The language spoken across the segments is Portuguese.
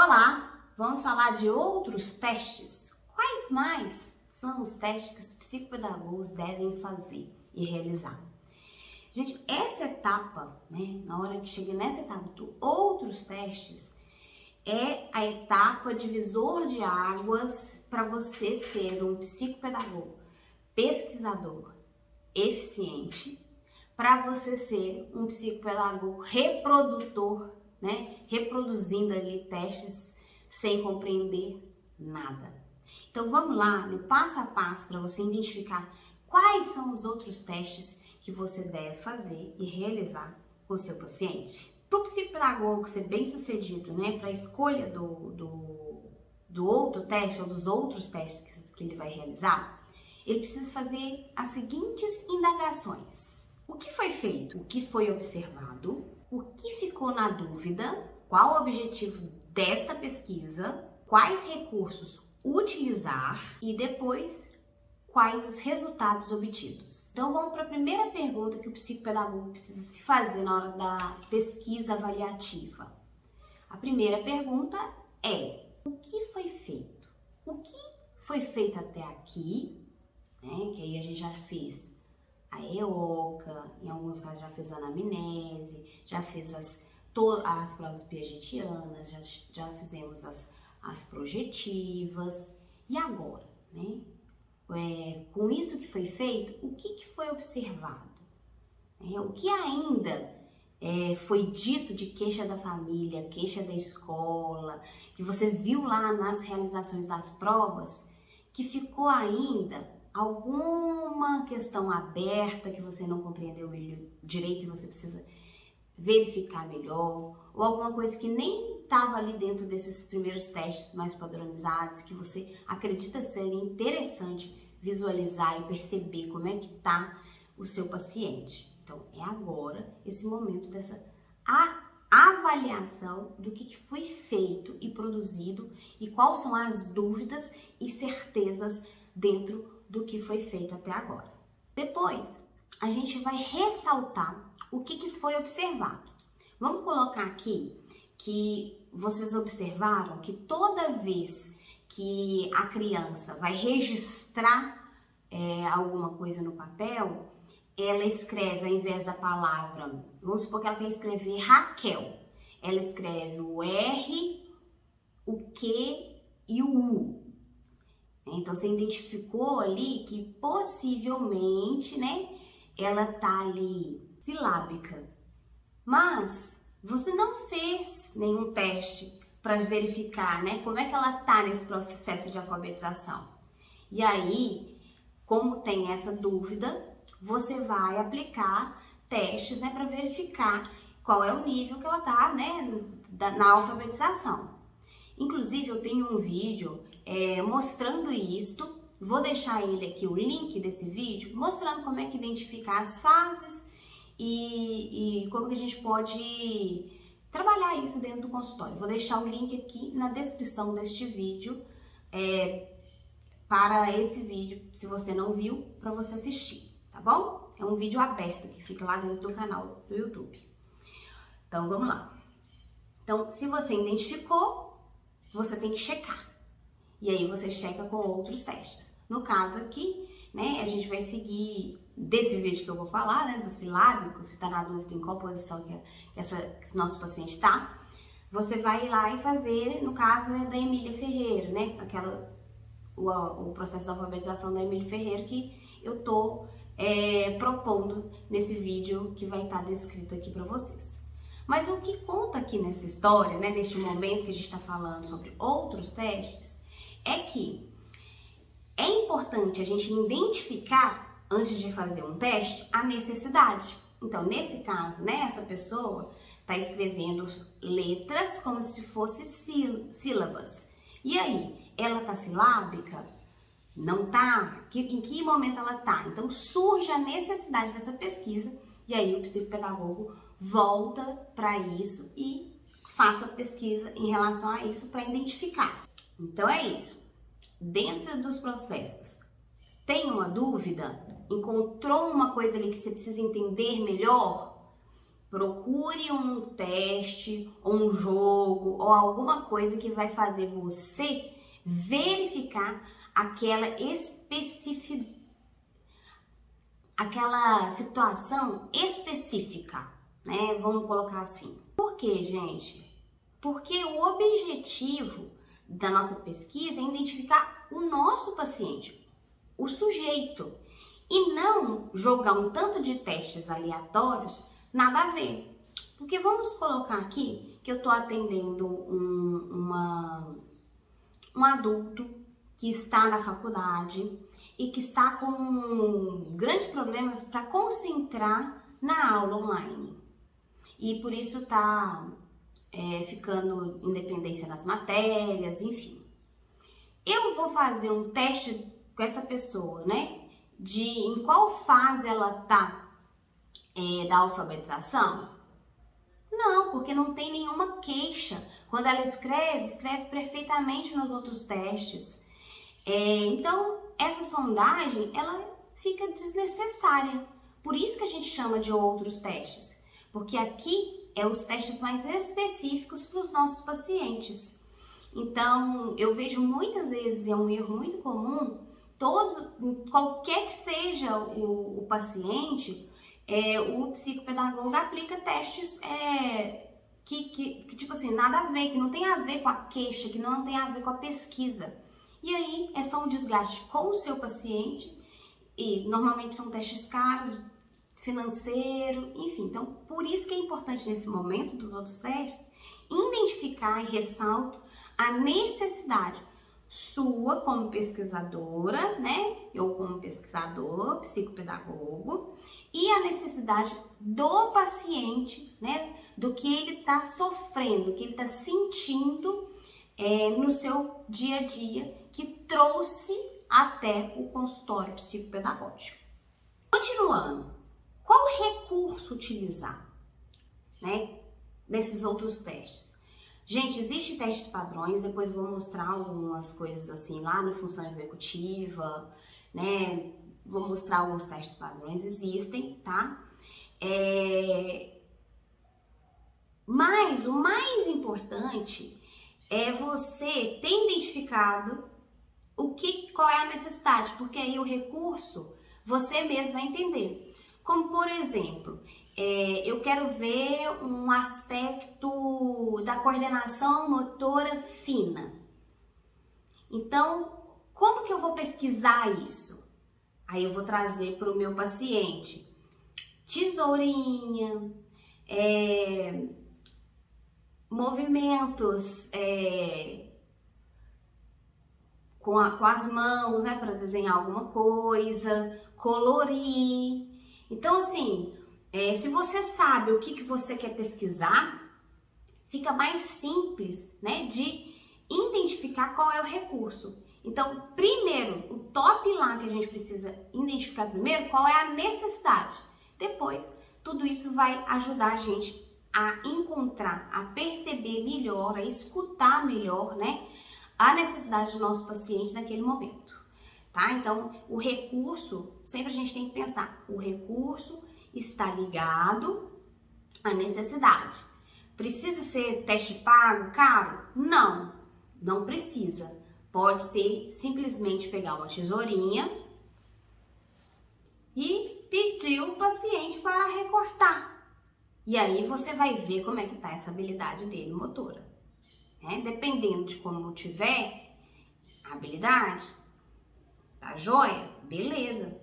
Olá, vamos falar de outros testes. Quais mais são os testes que os psicopedagogos devem fazer e realizar? Gente, essa etapa, na hora que chega nessa etapa do outros testes, é a etapa divisor de águas para você ser um psicopedagogo, pesquisador eficiente, para você ser um psicopedagogo reprodutor, reproduzindo ali testes sem compreender nada. Então vamos lá no passo a passo para você identificar quais são os outros testes que você deve fazer e realizar com o seu paciente. Para o psicopedagogo ser bem sucedido, para a escolha do outro teste ou dos outros testes que ele vai realizar, ele precisa fazer as seguintes indagações. O que foi feito? O que foi observado? O que ficou na dúvida? Qual o objetivo desta pesquisa? Quais recursos utilizar? E depois, quais os resultados obtidos? Então vamos para a primeira pergunta que o psicopedagogo precisa se fazer na hora da pesquisa avaliativa. A primeira pergunta é: o que foi feito? O que foi feito até aqui? Que aí a gente já fez a EOCA, em alguns casos já fez a anamnese, já fez as provas piagetianas, já fizemos as projetivas. E agora, com isso que foi feito, o que foi observado? O que ainda foi dito de queixa da família, queixa da escola, que você viu lá nas realizações das provas, que ficou ainda alguma questão aberta que você não compreendeu direito e você precisa verificar melhor, ou alguma coisa que nem estava ali dentro desses primeiros testes mais padronizados, que você acredita ser interessante visualizar e perceber como é que está o seu paciente. Então, é agora esse momento dessa avaliação do que foi feito e produzido e quais são as dúvidas e certezas dentro do que foi feito até agora. Depois, a gente vai ressaltar o que foi observado. Vamos colocar aqui que vocês observaram que toda vez que a criança vai registrar alguma coisa no papel, ela escreve, ao invés da palavra, vamos supor que ela quer escrever Raquel, ela escreve o R, o Q e o U. Então, você identificou ali que possivelmente, ela tá ali silábica. Mas você não fez nenhum teste para verificar, como é que ela tá nesse processo de alfabetização. E aí, como tem essa dúvida, você vai aplicar testes, para verificar qual é o nível que ela tá, na alfabetização. Inclusive, eu tenho um vídeo mostrando isto. Vou deixar ele aqui, o link desse vídeo, mostrando como é que identificar as fases e como que a gente pode trabalhar isso dentro do consultório. Vou deixar o link aqui na descrição deste vídeo para esse vídeo, se você não viu, para você assistir, tá bom? É um vídeo aberto que fica lá dentro do canal do YouTube. Então, vamos lá. Então, se você identificou, você tem que checar. E aí você checa com outros testes. No caso aqui, a gente vai seguir desse vídeo que eu vou falar, do silábico, se tá na dúvida em qual posição que esse nosso paciente tá. Você vai lá e fazer, no caso é da Emília Ferreira, o processo da alfabetização da Emília Ferreira que eu tô propondo nesse vídeo que vai estar descrito aqui para vocês. Mas o que conta aqui nessa história, neste momento que a gente está falando sobre outros testes, é que é importante a gente identificar, antes de fazer um teste, a necessidade. Então, nesse caso, essa pessoa está escrevendo letras como se fossem sílabas. E aí, ela está silábica? Não está? Em que momento ela está? Então, surge a necessidade dessa pesquisa e aí o psicopedagogo volta para isso e faça pesquisa em relação a isso para identificar. Então é isso. Dentro dos processos, tem uma dúvida? Encontrou uma coisa ali que você precisa entender melhor? Procure um teste, ou um jogo, ou alguma coisa que vai fazer você verificar aquela situação específica, né? Vamos colocar assim. Por quê, gente? Porque o objetivo da nossa pesquisa é identificar o nosso paciente, o sujeito, e não jogar um tanto de testes aleatórios, nada a ver. Porque vamos colocar aqui que eu estou atendendo um adulto que está na faculdade e que está com grandes problemas para concentrar na aula online. E por isso está ficando em dependência nas matérias, enfim. Eu vou fazer um teste com essa pessoa, né? De em qual fase ela está da alfabetização? Não, porque não tem nenhuma queixa. Quando ela escreve perfeitamente nos outros testes. Então, essa sondagem, ela fica desnecessária. Por isso que a gente chama de outros testes. Porque aqui os testes mais específicos para os nossos pacientes. Então, eu vejo muitas vezes, é um erro muito comum, qualquer que seja o paciente, o psicopedagogo aplica testes que, tipo assim, nada a ver, que não tem a ver com a queixa, que não tem a ver com a pesquisa. E aí, é só um desgaste com o seu paciente, e normalmente são testes caros, financeiro, enfim. Então, por isso que é importante nesse momento dos outros testes, identificar e ressalto a necessidade sua como pesquisadora, né? Eu como pesquisador, psicopedagogo, e a necessidade do paciente, né? Do que ele está sofrendo, do que ele está sentindo no seu dia a dia, que trouxe até o consultório psicopedagógico. Continuando, qual recurso utilizar, né? Nesses outros testes? Gente, existem testes padrões, depois eu vou mostrar algumas coisas assim lá no Função Executiva, né? Vou mostrar alguns testes padrões, existem, tá? Mas o mais importante é você ter identificado qual é a necessidade, porque aí o recurso você mesmo vai entender. Como, por exemplo, eu quero ver um aspecto da coordenação motora fina. Então, como que eu vou pesquisar isso? Aí eu vou trazer para o meu paciente tesourinha, movimentos com as mãos, né, para desenhar alguma coisa, colorir. Então, assim, se você sabe o que você quer pesquisar, fica mais simples, né, de identificar qual é o recurso. Então, primeiro, o top lá que a gente precisa identificar primeiro, qual é a necessidade. Depois, tudo isso vai ajudar a gente a encontrar, a perceber melhor, a escutar melhor, né, a necessidade do nosso paciente naquele momento. Tá? Então, o recurso, sempre a gente tem que pensar, o recurso está ligado à necessidade. Precisa ser teste pago, caro? Não, não precisa. Pode ser simplesmente pegar uma tesourinha e pedir o paciente para recortar. E aí você vai ver como é que tá essa habilidade dele motora. Né? Dependendo de como tiver a habilidade, tá joia? Beleza.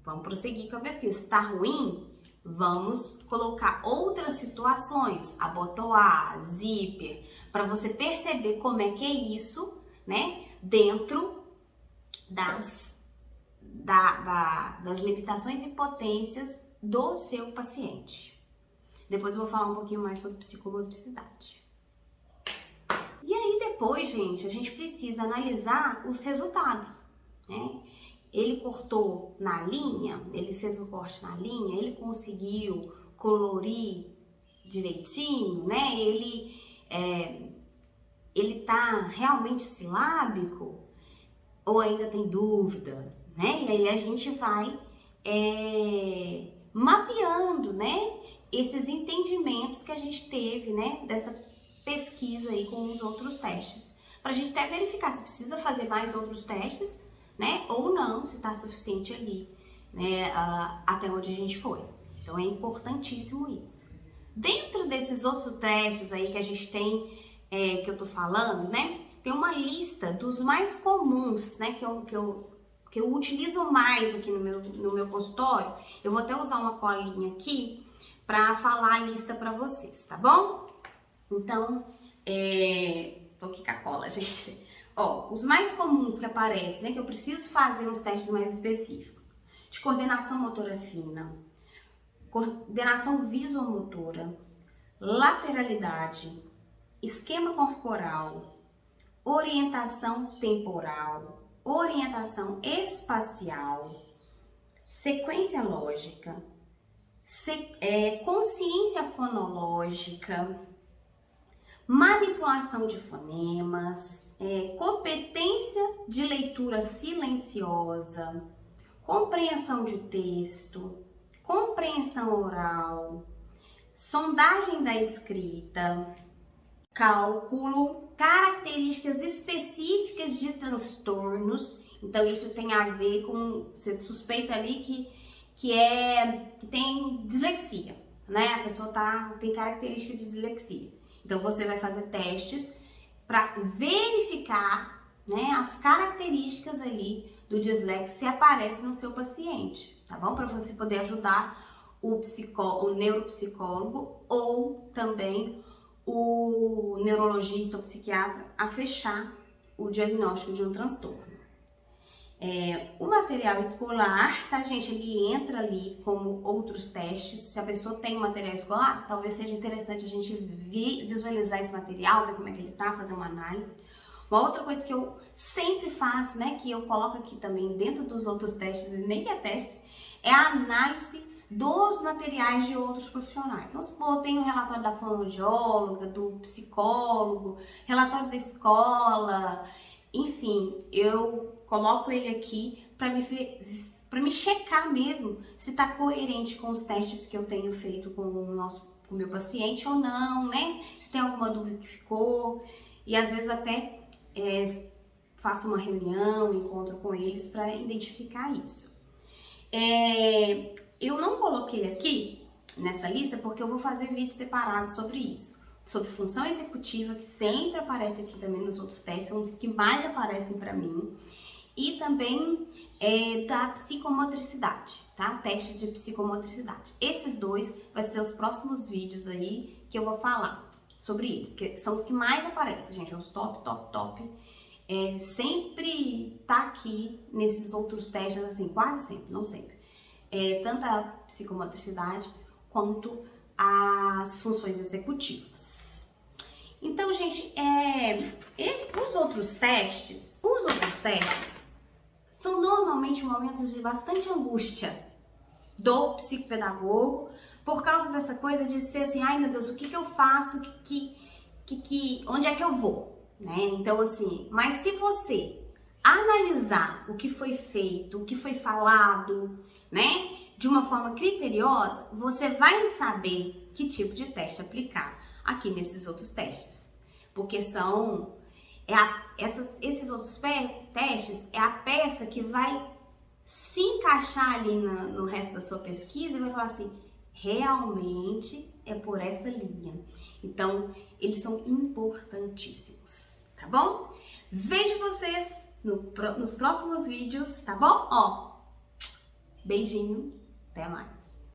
Vamos prosseguir com a pesquisa. Se tá ruim, vamos colocar outras situações, abotoar, zíper, para você perceber como é que é isso, né? Dentro das limitações e potências do seu paciente. Depois eu vou falar um pouquinho mais sobre psicomotricidade. E aí depois, gente, a gente precisa analisar os resultados, né? Ele cortou na linha, ele fez o corte na linha, ele conseguiu colorir direitinho, né? Ele tá realmente silábico ou ainda tem dúvida, né? E aí a gente vai mapeando, né? esses entendimentos que a gente teve, né, dessa pesquisa aí com os outros testes. Pra gente até verificar se precisa fazer mais outros testes, né, ou não, se tá suficiente ali, né, até onde a gente foi. Então é importantíssimo isso. Dentro desses outros testes aí que a gente tem, que eu tô falando, né, tem uma lista dos mais comuns, né, que eu utilizo mais aqui no meu consultório. Eu vou até usar uma colinha aqui para falar a lista para vocês, tá bom? Então, tô aqui com a cola, gente. Ó, os mais comuns que aparecem, né, que eu preciso fazer uns testes mais específicos. De coordenação motora fina, coordenação visomotora, lateralidade, esquema corporal, orientação temporal, orientação espacial, sequência lógica, consciência fonológica, manipulação de fonemas, competência de leitura silenciosa, compreensão de texto, compreensão oral, sondagem da escrita, cálculo, características específicas de transtornos. Então isso tem a ver com, você suspeita ali que tem dislexia, né? A pessoa tem característica de dislexia. Então você vai fazer testes para verificar, né, as características ali do dislexia se aparecem no seu paciente, tá bom? Para você poder ajudar o neuropsicólogo ou também o neurologista ou psiquiatra a fechar o diagnóstico de um transtorno. O material escolar, tá, gente? Ele entra ali como outros testes. Se a pessoa tem um material escolar, talvez seja interessante a gente visualizar esse material, ver como é que ele tá, fazer uma análise. Uma outra coisa que eu sempre faço, né, que eu coloco aqui também dentro dos outros testes, e nem que é teste, é a análise dos materiais de outros profissionais. Vamos supor, tem o relatório da fonoaudióloga, do psicólogo, relatório da escola, enfim, eu coloco ele aqui para me checar mesmo se está coerente com os testes que eu tenho feito com o meu paciente ou não, né? Se tem alguma dúvida que ficou, e às vezes até faço uma reunião, encontro com eles para identificar isso. Eu não coloquei aqui nessa lista porque eu vou fazer vídeos separados sobre isso. Sobre função executiva, que sempre aparece aqui também nos outros testes, são os que mais aparecem para mim. E também da psicomotricidade, tá? Testes de psicomotricidade. Esses dois vai ser os próximos vídeos aí que eu vou falar sobre eles, que são os que mais aparecem, gente, é os top. Sempre tá aqui nesses outros testes, assim, quase sempre, não sempre. Tanto a psicomotricidade quanto as funções executivas. Então, gente, os outros testes são normalmente momentos de bastante angústia do psicopedagogo, por causa dessa coisa de ser assim, ai meu Deus, o que eu faço, onde é que eu vou, né? Então, assim, mas se você analisar o que foi feito, o que foi falado, né, de uma forma criteriosa, você vai saber que tipo de teste aplicar aqui nesses outros testes. Porque esses outros testes é a peça que vai se encaixar ali no resto da sua pesquisa e vai falar assim, realmente é por essa linha. Então, eles são importantíssimos, tá bom? Vejo vocês nos próximos vídeos, tá bom? Ó, beijinho, até mais.